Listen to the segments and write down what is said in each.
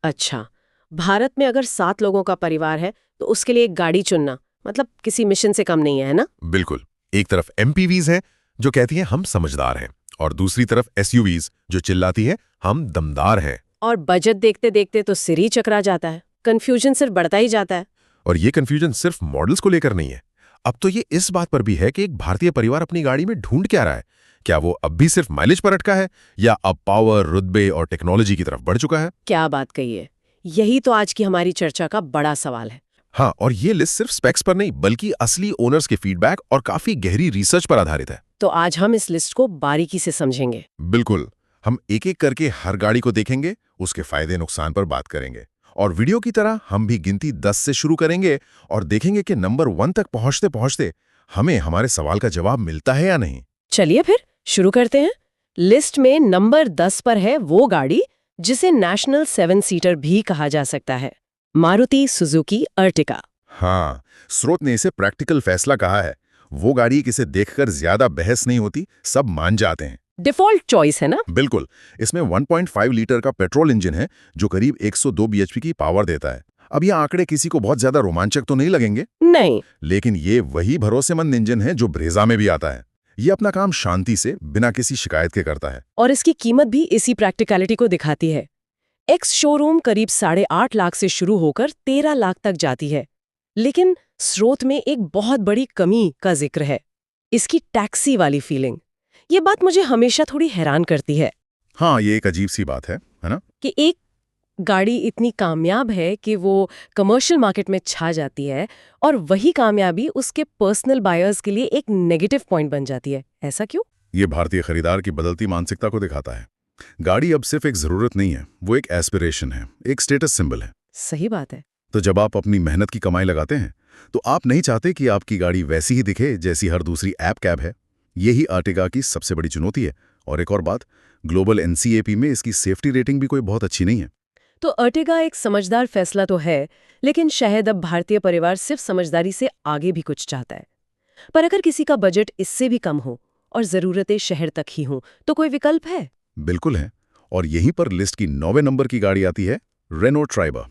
अच्छा, भारत में अगर 7 लोगों का परिवार है तो उसके लिए एक गाड़ी चुनना मतलब किसी मिशन से कम नहीं है ना? बिल्कुल। एक तरफ एमपीवीज हैं जो कहती हैं हम समझदार हैं, और दूसरी तरफ एसयूवीज जो चिल्लाती हैं हम दमदार हैं। और बजट देखते देखते तो सिर ही चकरा जाता है, कंफ्यूजन सिर्फ बढ़ता ही जाता है। और ये कंफ्यूजन सिर्फ मॉडल्स को लेकर नहीं है। अब तो ये इस बात पर भी है कि एक भारतीय परिवार अपनी गाड़ी में ढूंढ क्या रहा है। क्या वो अब भी सिर्फ माइलेज पर अटका है, या अब पावर, रुतबे और टेक्नोलॉजी की तरफ बढ़ चुका है? क्या बात कही है, यही तो आज की हमारी चर्चा का बड़ा सवाल है। हाँ, और ये लिस्ट सिर्फ स्पेक्स पर नहीं बल्कि असली ओनर्स के फीडबैक और काफी गहरी रिसर्च पर आधारित है। तो आज हम इस लिस्ट को बारीकी से समझेंगे। बिल्कुल। हम एक एक करके हर गाड़ी को देखेंगे, उसके फायदे नुकसान पर बात करेंगे, और वीडियो की तरह हम भी गिनती 10 से शुरू करेंगे और देखेंगे कि नंबर 1 तक पहुंचते पहुंचते हमें हमारे सवाल का जवाब मिलता है या नहीं। चलिए फिर शुरू करते हैं। लिस्ट में नंबर 10 पर है वो गाड़ी जिसे नेशनल 7 सीटर भी कहा जा सकता है, मारुति सुजुकी अर्टिगा। हाँ, स्रोत ने इसे प्रैक्टिकल फैसला कहा है। वो गाड़ी किसे देखकर ज्यादा बहस नहीं होती, सब मान जाते हैं। डिफॉल्ट चॉइस है ना? बिल्कुल। इसमें 1.5 लीटर का पेट्रोल इंजन है जो करीब 102 बीएचपी की पावर देता है। अब ये आंकड़े किसी को बहुत ज्यादा रोमांचक तो नहीं लगेंगे, नहीं। लेकिन ये वही भरोसेमंद इंजन है जो ब्रेजा में भी आता है। ये अपना काम शांति से बिना किसी शिकायत के करता है। और इसकी कीमत भी इसी प्रैक्टिकलिटी को दिखाती है। एक्स शोरूम करीब 8.5 लाख से शुरू होकर 13 लाख तक जाती है। लेकिन स्रोत में एक बहुत बड़ी कमी का जिक्र है, इसकी टैक्सी वाली फीलिंग। ये बात मुझे हमेशा थोड़ी हैरान करती है। हाँ, ये एक अजीब सी बात है ना? कि एक गाड़ी इतनी कामयाब है कि वो कमर्शियल मार्केट में छा जाती है, और वही कामयाबी उसके पर्सनल बायर्स के लिए एक नेगेटिव पॉइंट बन जाती है। ऐसा क्यों? ये भारतीय खरीदार की बदलती मानसिकता को दिखाता है। गाड़ी अब सिर्फ एक जरूरत नहीं है, वो एक एस्पिरेशन है, एक स्टेटस सिंबल है। सही बात है। तो जब आप अपनी मेहनत की कमाई लगाते हैं तो आप नहीं चाहते कि आपकी गाड़ी वैसी ही दिखे जैसी हर दूसरी ऐप कैब है। यही आर्टिगा की सबसे बड़ी चुनौती है। और एक और बात, ग्लोबल एनसीएपी में इसकी सेफ्टी रेटिंग भी कोई बहुत अच्छी नहीं है। तो अर्टिगा एक समझदार फैसला तो है, लेकिन शायद अब भारतीय परिवार सिर्फ समझदारी से आगे भी कुछ चाहता है। पर अगर किसी का बजट इससे भी कम हो और जरूरतें शहर तक ही हों, तो कोई विकल्प है? बिल्कुल है। और यहीं पर लिस्ट की 9वें नंबर की गाड़ी आती है, रेनो ट्राइबर।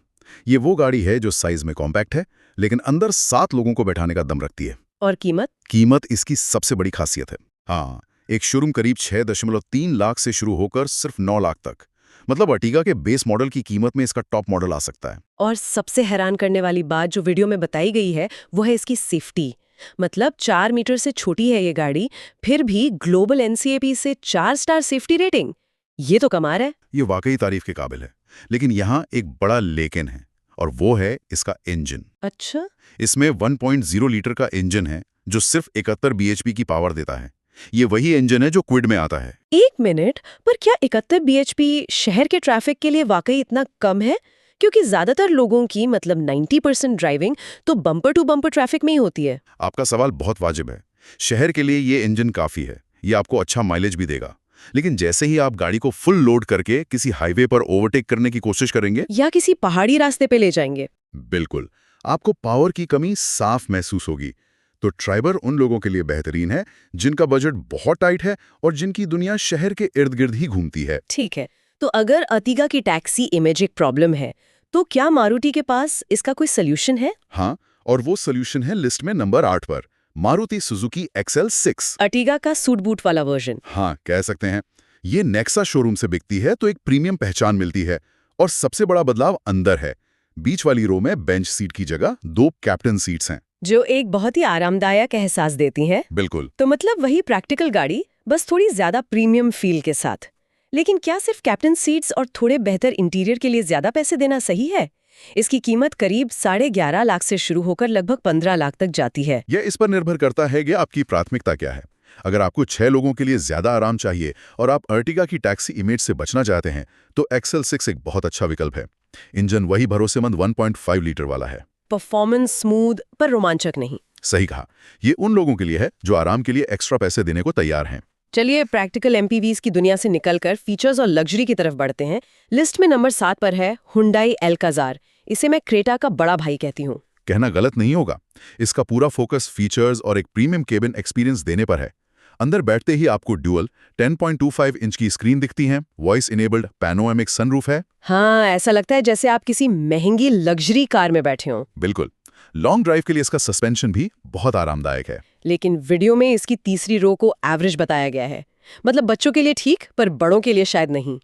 ये वो गाड़ी है जो साइज में कॉम्पैक्ट है, लेकिन अंदर 7 लोगों को बैठाने का दम रखती है। और कीमत? कीमत इसकी सबसे बड़ी खासियत है। हाँ, एक शोरूम करीब 6.3 लाख से शुरू होकर सिर्फ 9 लाख तक। मतलब अर्टिगा के बेस मॉडल की कीमत में इसका टॉप मॉडल आ सकता है। और सबसे हैरान करने वाली बात जो वीडियो में बताई गई है वो है इसकी सेफ्टी। मतलब 4 मीटर से छोटी है ये गाड़ी, फिर भी ग्लोबल एनसीएपी से 4 स्टार सेफ्टी रेटिंग। ये तो कमाल है। ये वाकई तारीफ के काबिल है। लेकिन यहाँ एक बड़ा लेकिन है, और वो है इसका इंजन। अच्छा। इसमें 1.0 लीटर का इंजन है जो सिर्फ 71 बीएचपी की पावर देता है। ये वही इंजन है जो क्विड में आता है। 1 मिनट, पर क्या 71 बीएचपी शहर के ट्रैफिक के लिए वाकई इतना कम है? क्योंकि ज्यादातर लोगों की मतलब 90% ड्राइविंग तो बम्पर टू बम्पर ट्रैफिक में ही होती है। आपका सवाल बहुत वाजिब है। शहर के लिए ये इंजन काफी है, ये आपको अच्छा माइलेज भी देगा। लेकिन जैसे ही आप गाड़ी को फुल लोड करके किसी हाईवे पर ओवरटेक करने की कोशिश करेंगे या किसी पहाड़ी रास्ते पे ले जाएंगे, बिल्कुल, आपको पावर की कमी साफ महसूस होगी। तो ट्राइबर उन लोगों के लिए बेहतरीन है जिनका बजट बहुत टाइट है और जिनकी दुनिया शहर के इर्द गिर्द ही घूमती है। ठीक है। तो अगर अर्टिगा की टैक्सी इमेज एक प्रॉब्लम है, तो क्या मारुति के पास इसका कोई सोल्यूशन है? हाँ, और वो सोल्यूशन है लिस्ट में नंबर 8 पर, मारुति सुजुकी XL6। अर्टिगा का सूट बूट वाला वर्जन। हाँ, कह सकते हैं। ये नेक्सा शोरूम से बिकती है तो एक प्रीमियम पहचान मिलती है। और सबसे बड़ा बदलाव अंदर है। बीच वाली रो में बेंच सीट की जगह 2 कैप्टन सीट्स हैं, जो एक बहुत ही आरामदायक एहसास देती हैं। बिल्कुल। तो मतलब वही प्रैक्टिकल गाड़ी, बस थोड़ी ज्यादा प्रीमियम फील के साथ। लेकिन क्या सिर्फ कैप्टन सीट्स और थोड़े बेहतर इंटीरियर के लिए ज्यादा पैसे देना सही है? इसकी कीमत करीब 11.5 लाख से शुरू होकर लगभग 15 लाख तक जाती है। यह इस पर निर्भर करता है कि आपकी प्राथमिकता क्या है। अगर आपको 6 लोगों के लिए ज्यादा आराम चाहिए और आप अर्टिगा की टैक्सी इमेज से बचना चाहते हैं, तो XL6 एक बहुत अच्छा विकल्प है। इंजन वही भरोसेमंद 1.5 लीटर वाला है। परफॉर्मेंस स्मूथ पर रोमांचक नहीं। सही कहा। ये उन लोगों के लिए है जो आराम के लिए एक्स्ट्रा पैसे देने को तैयार हैं। चलिए प्रैक्टिकल एमपीवीज की दुनिया से निकलकर फीचर्स और लग्जरी की तरफ बढ़ते हैं। लिस्ट में नंबर 7 पर है हुंडई एल्काजार। इसे मैं क्रेटा का बड़ा भाई कहती हूँ। कहना गलत नहीं होगा। इसका पूरा फोकस फीचर्स और एक प्रीमियम केबिन एक्सपीरियंस देने पर है। अंदर बैठते ही आपको ड्यूअल 10.25 इंच की स्क्रीन दिखती है, वॉइस इनेबल्ड पैनोरामिक सनरूफ है। हाँ, ऐसा लगता है जैसे आप किसी महंगी लग्जरी कार में बैठे हों। बिल्कुल। लॉन्ग ड्राइव के लिए इसका सस्पेंशन भी बहुत आरामदायक है। लेकिन वीडियो में इसकी तीसरी रो को एवरेज बताया गया है। मतलब बच्चों के लिए ठीक, पर बड़ों के लिए शायद नहीं।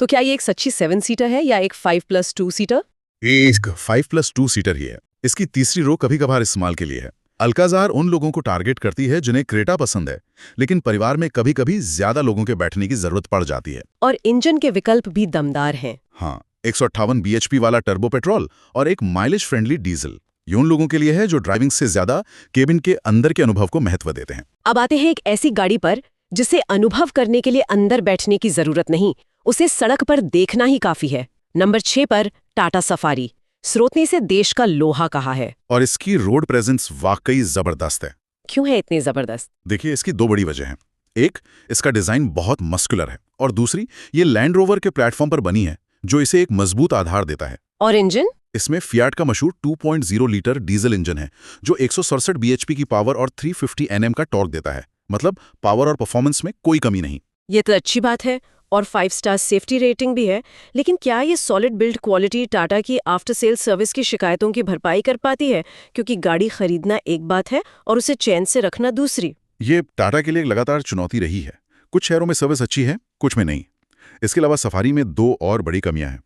तो क्या ये एक सच्ची 7 सीटर है या एक 5+2 सीटर? एक 5+2 सीटर ही है। इसकी तीसरी रो कभी कभार इस्तेमाल के लिए है। अल्काजार उन लोगों को टारगेट करती है जिन्हें क्रेटा पसंद है, लेकिन परिवार में कभी कभी ज्यादा लोगों के बैठने की जरूरत पड़ जाती है। और इंजन के विकल्प भी दमदार हैं। हाँ, 158 bhp वाला टर्बो पेट्रोल और एक माइलेज फ्रेंडली डीजल। ये उन लोगों के लिए है जो ड्राइविंग से ज्यादा केबिन के अंदर के अनुभव को महत्व देते हैं। अब आते हैं एक ऐसी गाड़ी पर जिसे अनुभव करने के लिए अंदर बैठने की जरूरत नहीं, उसे सड़क पर देखना ही काफी है। नंबर 6 पर टाटा सफारी। स्रोत ने इसे देश का लोहा कहा है। और इसकी रोड प्रेजेंस वाकई जबरदस्त है। क्यों है इतनी जबरदस्त? देखिए, इसकी दो बड़ी वजह हैं। एक, इसका डिजाइन बहुत मस्कुलर है, और दूसरी, ये लैंड रोवर के प्लेटफॉर्म पर बनी है, जो इसे एक मजबूत आधार देता है। और इंजन? इसमें फियाट का मशहूर 2.0 लीटर डीजल इंजन है, जो 167 bhp की पावर और 350 Nm का टॉर्क देता है। मतलब पावर और परफॉर्मेंस में कोई कमी नहीं। ये तो अच्छी बात है, और 5 स्टार सेफ्टी रेटिंग भी है। लेकिन क्या ये सॉलिड बिल्ड क्वालिटी टाटा की आफ्टर सेल सर्विस की शिकायतों की भरपाई कर पाती है? क्योंकि गाड़ी खरीदना एक बात है और उसे चैन से रखना दूसरी। ये टाटा के लिए एक लगातार चुनौती रही है। कुछ शहरों में सर्विस अच्छी है, कुछ में नहीं। इसके अलावा सफारी में दो और बड़ी कमियां हैं।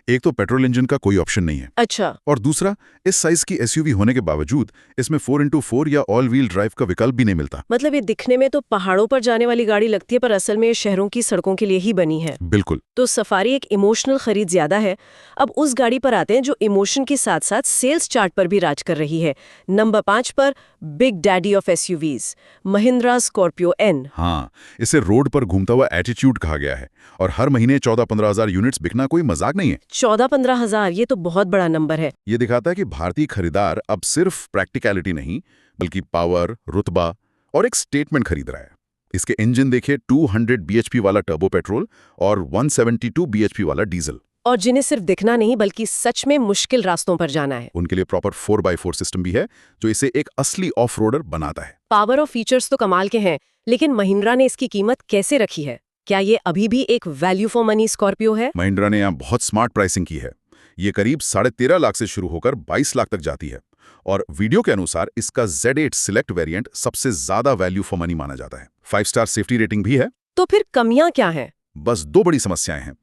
एक तो पेट्रोल इंजन का कोई ऑप्शन नहीं है। अच्छा। और दूसरा, इस साइज की एसयूवी होने के बावजूद इसमें 4x4 या ऑल व्हील ड्राइव का विकल्प भी नहीं मिलता। मतलब ये दिखने में तो पहाड़ों पर जाने वाली गाड़ी लगती है, पर असल में ये शहरों की सड़कों के लिए ही बनी है। बिल्कुल। तो सफारी एक इमोशनल खरीद ज्यादा है। अब उस गाड़ी पर आते हैं जो इमोशन के साथ साथ सेल्स चार्ट पर भी राज कर रही है। नंबर 5 पर big daddy of SUVs, Mahindra Scorpio N. हाँ, इसे रोड पर घूमता हुआ एटीट्यूड कहा गया है, और हर महीने 14-15 हजार यूनिट्स बिकना कोई मजाक नहीं है। 14-15 हजार, ये तो बहुत बड़ा नंबर है। ये दिखाता है कि भारतीय खरीदार अब सिर्फ प्रैक्टिकलिटी नहीं, बल्कि पावर, रुतबा और एक स्टेटमेंट खरीद रहा है। इसके इंजन देखिए, 200 bhp वाला टर्बो पेट्रोल और 172 bhp वाला डीजल। और जिन्हें सिर्फ दिखना नहीं बल्कि सच में मुश्किल रास्तों पर जाना है, उनके लिए प्रॉपर 4x4 सिस्टम भी है, जो इसे एक असली ऑफ रोडर बनाता है। पावर और फीचर्स तो कमाल के हैं, लेकिन महिंद्रा ने इसकी कीमत कैसे रखी है? क्या ये अभी भी एक वैल्यू फॉर मनी स्कॉर्पियो है? महिंद्रा ने यहाँ बहुत स्मार्ट प्राइसिंग की है। ये करीब 13.5 लाख से शुरू होकर 22 लाख तक जाती है, और वीडियो के अनुसार इसका Z8 सिलेक्ट वेरिएंट सबसे ज्यादा वैल्यू फॉर मनी माना जाता है। 5 स्टार सेफ्टी रेटिंग भी है। तो फिर कमियां क्या हैं? बस दो बड़ी समस्याएं हैं।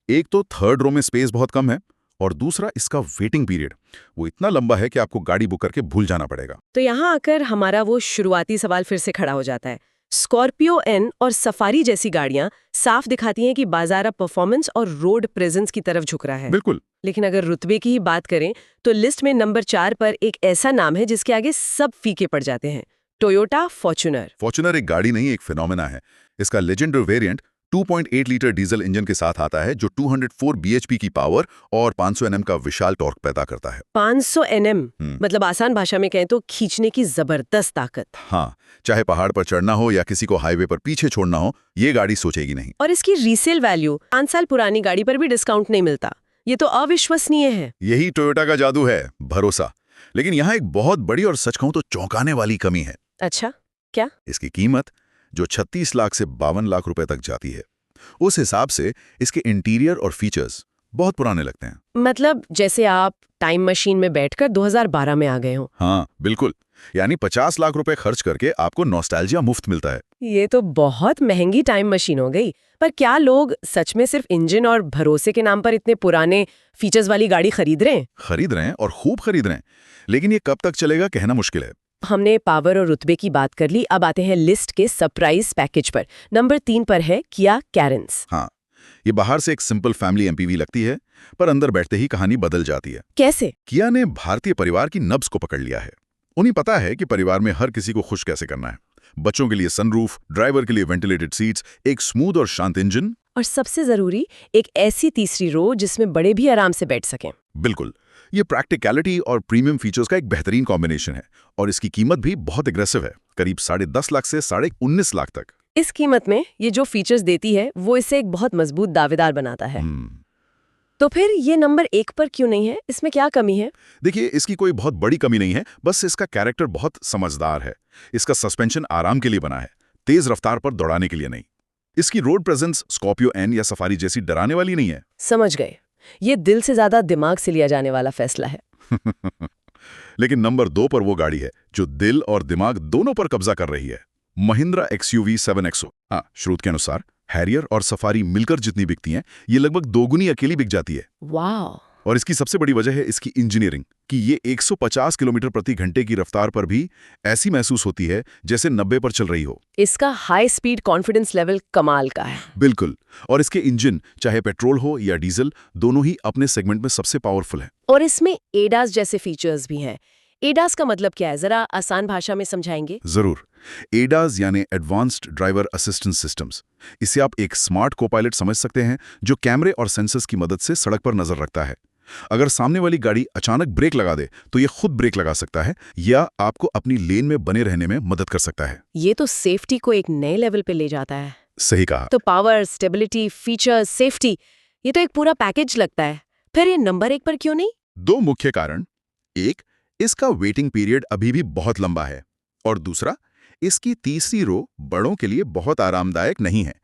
एक तो थर्ड रो में स्पेस बहुत कम है, और दूसरा इसका वेटिंग पीरियड वो इतना लंबा है कि आपको गाड़ी बुक करके भूल जाना पड़ेगा। तो यहाँ आकर हमारा वो शुरुआती सवाल फिर से खड़ा हो जाता है। स्कॉर्पियो एन और सफारी जैसी गाड़ियां साफ दिखाती हैं कि बाजार अब परफॉर्मेंस और रोड प्रेजेंस की तरफ झुक रहा है। बिल्कुल। लेकिन अगर रुतबे की ही बात करें तो लिस्ट में नंबर 4 पर एक ऐसा नाम है जिसके आगे सब फीके पड़ जाते हैं, टोयोटा फॉर्च्यूनर। फॉर्च्यूनर एक गाड़ी नहीं, एक फिनोमेना है। इसका legendary variant 2.8 litre diesel engine के साथ आता है, जो 204 bhp की पावर और 500 Nm का विशाल टॉर्क पैदा करता है। 500 Nm, मतलब आसान भाषा में कहें तो खींचने की जबरदस्त ताकत। हाँ, चाहे पहाड़ पर चढ़ना हो या किसी को हाईवे पर पीछे छोड़ना हो, ये गाड़ी सोचेगी नहीं। और इसकी रीसेल वैल्यू 5 साल पुरानी गाड़ी पर भी डिस्काउंट नहीं मिलता। ये तो अविश्वसनीय है। यही टोयोटा का जादू है, भरोसा। लेकिन यहाँ एक बहुत बड़ी और सच कहूं तो चौंकाने वाली कमी है। अच्छा, क्या? इसकी कीमत जो 36 लाख से 52 लाख रुपए तक जाती है, उस हिसाब से इसके इंटीरियर और फीचर्स बहुत पुराने लगते हैं। मतलब जैसे आप टाइम मशीन में बैठकर 2012 में आ गए हो। हाँ, बिल्कुल। यानी 50 लाख रुपए खर्च करके आपको नॉस्टैल्जिया मुफ्त मिलता है। ये तो बहुत महंगी टाइम मशीन हो गई। पर क्या लोग सच में सिर्फ इंजन और भरोसे के नाम पर इतने पुराने फीचर्स वाली गाड़ी खरीद रहे हैं? खरीद रहे हैं, और खूब खरीद रहे हैं। लेकिन ये कब तक चलेगा, कहना मुश्किल है। हमने पावर और रुतबे की बात कर ली, अब आते हैं लिस्ट के सरप्राइज पैकेज पर। नंबर 3 पर है किया कैरेंस। हाँ, ये बाहर से एक सिंपल फैमिली एमपीवी लगती है, पर अंदर बैठते ही कहानी बदल जाती है। कैसे? किया ने भारतीय परिवार की नब्ज को पकड़ लिया है। उन्हें पता है कि परिवार में हर किसी को खुश कैसे करना है। बच्चों के लिए सनरूफ, ड्राइवर के लिए वेंटिलेटेड सीट्स, एक स्मूथ और शांत इंजन, और सबसे जरूरी एक ऐसी तीसरी रो जिसमें बड़े भी आराम से बैठ सकें। बिल्कुल। ये प्रैक्टिकलिटी और प्रीमियम फीचर्स का एक बेहतरीन कॉम्बिनेशन है, और इसकी कीमत भी बहुत एग्रेसिव है, करीब 10.5 लाख से 19.5 लाख तक। इस कीमत में ये जो फीचर्स देती है वो इसे एक बहुत मजबूत दावेदार बनाता है। तो फिर ये नंबर 1 पर क्यों नहीं है? इसमें क्या कमी है? देखिए, इसकी कोई बहुत बड़ी कमी नहीं है, बस इसका कैरेक्टर बहुत समझदार है। इसका सस्पेंशन आराम के लिए बना है, तेज रफ्तार पर दौड़ाने के लिए नहीं। इसकी रोड प्रेजेंस स्कॉर्पियो एन या सफारी जैसी डराने वाली नहीं है। समझ गए, ये दिल से ज्यादा दिमाग से लिया जाने वाला फैसला है। लेकिन नंबर 2 पर वो गाड़ी है जो दिल और दिमाग दोनों पर कब्जा कर रही है, महिंद्रा XUV 7XO। हाँ, स्रोत के अनुसार हैरियर और सफारी मिलकर जितनी बिकती हैं, ये लगभग दोगुनी अकेली बिक जाती है। वाह! और इसकी सबसे बड़ी वजह है इसकी इंजीनियरिंग, कि ये 150 किलोमीटर प्रति घंटे की रफ्तार पर भी ऐसी महसूस होती है जैसे 90 पर चल रही हो। इसका हाई स्पीड कॉन्फिडेंस लेवल कमाल का है। बिल्कुल। और इसके इंजन, चाहे पेट्रोल हो या डीजल, दोनों ही अपने सेगमेंट में सबसे पावरफुल है। और इसमें एडास जैसे फीचर्स भी हैं। एडास का मतलब क्या है, जरा आसान भाषा में समझाएंगे? जरूर। एडास यानी एडवांस्ड ड्राइवर असिस्टेंस सिस्टम्स। इसे आप एक स्मार्ट कोपायलट समझ सकते हैं जो कैमरे और सेंसर्स की मदद से सड़क पर नजर रखता है। अगर सामने वाली गाड़ी अचानक ब्रेक लगा दे तो ये खुद ब्रेक लगा सकता है या आपको अपनी लेन में बने रहने में मदद कर सकता है। ये तो सेफ्टी को एक नए लेवल पे ले जाता है। सही कहा। तो पावर, स्टेबिलिटी, फीचर्स, सेफ्टी, ये तो एक पूरा पैकेज लगता है। फिर ये नंबर 1 पर क्यों नहीं? 2 मुख्य कारण। एक, इसका वेटिंग पीरियड अभी भी बहुत लंबा है, और दूसरा, इसकी तीसरी रो बड़ों के लिए बहुत आरामदायक नहीं है,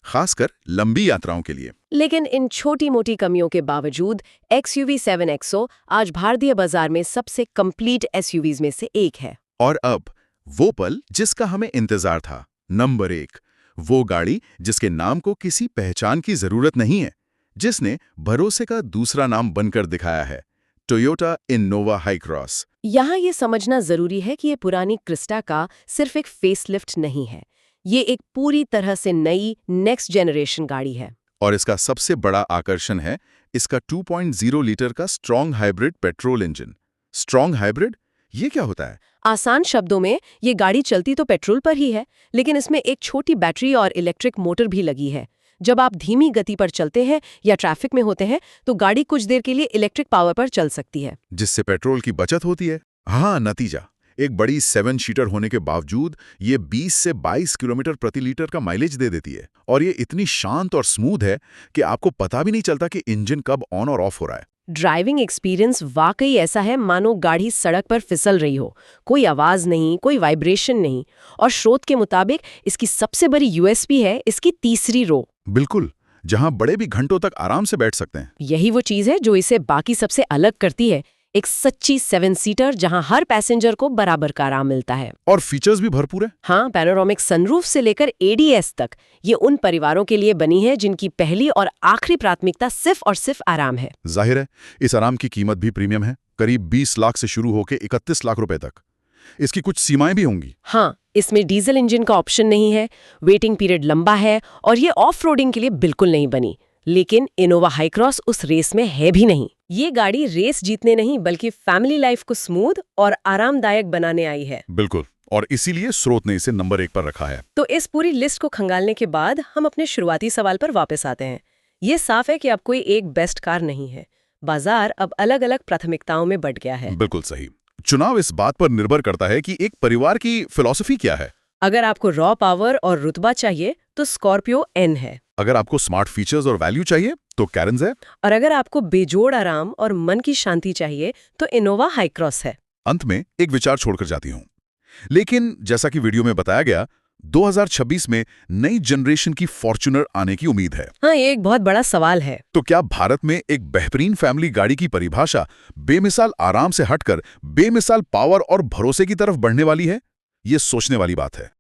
खासकर लंबी यात्राओं के लिए। लेकिन इन छोटी-मोटी कमियों के बावजूद XUV 7XO आज भारतीय बाजार में सबसे कंप्लीट SUVs में से एक है। और अब वो पल जिसका हमें इंतजार था, नंबर 1, वो गाड़ी जिसके नाम को किसी पहचान की जरूरत नहीं है, जिसने भरोसे का दूसरा नाम बनकर दिखाया है, टोयोटा इनोवा हाईक्रॉस। यहाँ ये समझना जरूरी है कि ये पुरानी क्रिस्टा का सिर्फ एक फेसलिफ्ट नहीं है, ये एक पूरी तरह से नई नेक्स्ट जनरेशन गाड़ी है। और इसका सबसे बड़ा आकर्षण है इसका 2.0 लीटर का strong hybrid petrol engine. Strong hybrid, ये क्या होता है? आसान शब्दों में, ये गाड़ी चलती तो पेट्रोल पर ही है, लेकिन इसमें एक छोटी बैटरी और इलेक्ट्रिक मोटर भी लगी है। जब आप धीमी गति पर चलते हैं या ट्रैफिक में होते हैं तो गाड़ी कुछ देर के लिए इलेक्ट्रिक पावर पर चल सकती है, जिससे पेट्रोल की बचत होती है। हाँ, नतीजा, एक बड़ी 7 सीटर होने के बावजूद ये 20 से 22 किलोमीटर प्रति लीटर का माइलेज दे देती है। और ये इतनी शांत और स्मूथ है कि आपको पता भी नहीं चलता कि इंजन कब ऑन और ऑफ हो रहा है। ड्राइविंग एक्सपीरियंस वाकई ऐसा है मानो गाड़ी सड़क पर फिसल रही हो। कोई आवाज नहीं, कोई वाइब्रेशन नहीं। और स्रोत के मुताबिक इसकी सबसे बड़ी USP है इसकी तीसरी रो। बिल्कुल, जहां बड़े भी घंटों तक आराम से बैठ सकते हैं। यही वो चीज है जो इसे बाकी सबसे अलग करती है, एक सच्ची 7 सीटर जहां हर पैसेंजर को बराबर का आराम मिलता है। और फीचर्स भी भरपूर है। हाँ, पैनोरामिक सनरूफ से लेकर ADS तक, ये उन परिवारों के लिए बनी है जिनकी पहली और आखिरी प्राथमिकता सिर्फ और सिर्फ आराम है। जाहिर है, इस आराम की कीमत भी प्रीमियम है, करीब 20 लाख से शुरू होकर 31 लाख रुपए तक। इसकी कुछ सीमाएं भी होंगी। हाँ, इसमें डीजल इंजन का ऑप्शन नहीं है, वेटिंग पीरियड लंबा है और ये ऑफ रोडिंग के लिए बिल्कुल नहीं बनी। लेकिन इनोवा हाईक्रॉस उस रेस में है भी नहीं। ये गाड़ी रेस जीतने नहीं बल्कि फैमिली लाइफ को स्मूथ और आरामदायक बनाने आई है। बिल्कुल, और इसीलिए स्रोत ने इसे नंबर 1 पर रखा है। तो इस पूरी लिस्ट को खंगालने के बाद हम अपने शुरुआती सवाल पर वापस आते हैं। ये साफ है कि अब कोई एक बेस्ट कार नहीं है। बाजार अब अलग अलग प्राथमिकताओं में बंट गया है। बिल्कुल सही। चुनाव इस बात पर निर्भर करता है कि एक परिवार की फिलॉसफी क्या है। अगर आपको रॉ पावर और रुतबा चाहिए तो स्कॉर्पियो एन है। अगर आपको स्मार्ट फीचर्स और वैल्यू चाहिए तो कैरेंस है। और अगर आपको बेजोड़ आराम और मन की शांति चाहिए तो इनोवा हाईक्रॉस है। अंत में एक विचार छोड़कर जाती हूँ, लेकिन जैसा कि वीडियो में बताया गया, 2026 में नई जनरेशन की फॉर्च्यूनर आने की उम्मीद है। हाँ, ये एक बहुत बड़ा सवाल है। तो क्या भारत में एक बेहतरीन फैमिली गाड़ी की परिभाषा बेमिसाल आराम से हटकर बेमिसाल पावर और भरोसे की तरफ बढ़ने वाली है? ये सोचने वाली बात है।